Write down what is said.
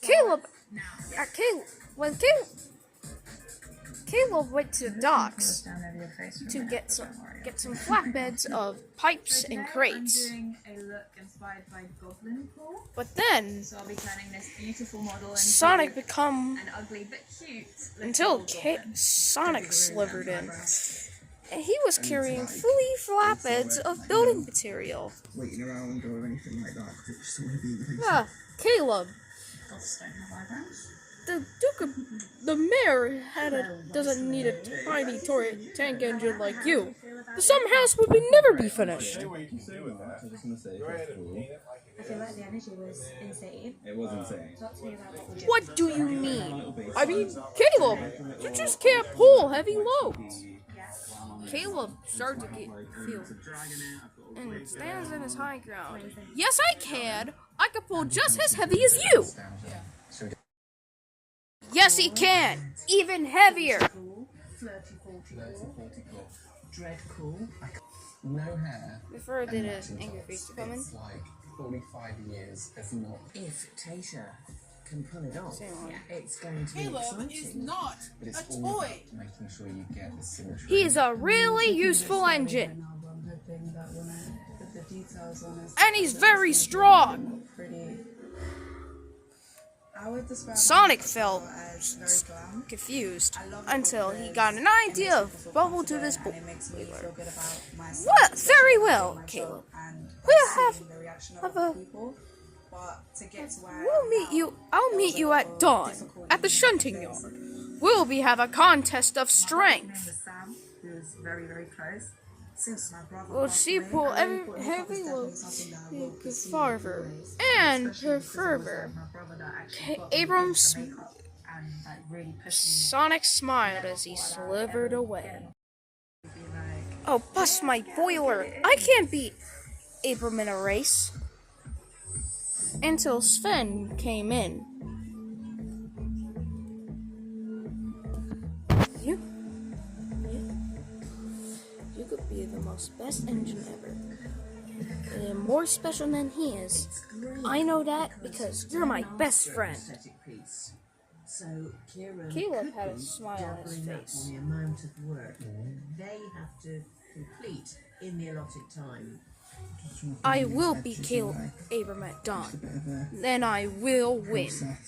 Caleb, Caleb went to the docks to get some flatbeds of pipes and crates. But then Sonic until Sonic slivered in, and he was carrying 3 flatbeds of building material. Waiting around or anything like that. I just want to be Yeah, Caleb. The mayor doesn't need a tiny tank engine like you. Some house would never be finished. I feel like the energy was insane. It was insane. Talk to me about what we did. What do you mean? I mean, Caleb, you just can't pull heavy loads. Caleb started to feel and stands in his high ground. Yes, I can. I can pull just as heavy as you. Yes, he can. Even heavier. Dread cool. No hair. Before did an angry face come in. It's like 45 years has not. If Tasha can pull it off, it's going to be Caleb exciting. is not But it's a all toy. about making sure you get the symmetry. He's a really useful engine. And he's very strong. Sonic felt confused until he got an idea of Bubble to this boiler. Well, very well, Caleb. I'll meet you at dawn at the shunting yard. We'll have a contest of strength. Sam, who was very, very close. Since my brother We'll see pull heavy loads farther and her fervor. Abrams Sonic smiled as he slithered away. Oh, bust my boiler! I can't beat Abram in a race. Until Sven came in. You could be the most best engine ever. And you're more special than he is. I know that because you're my best friend. So Kieran Caleb had a smile on his face. on the amount of work they have to complete in the allotted time. I will beat Caleb Abram at dawn. Then I will win.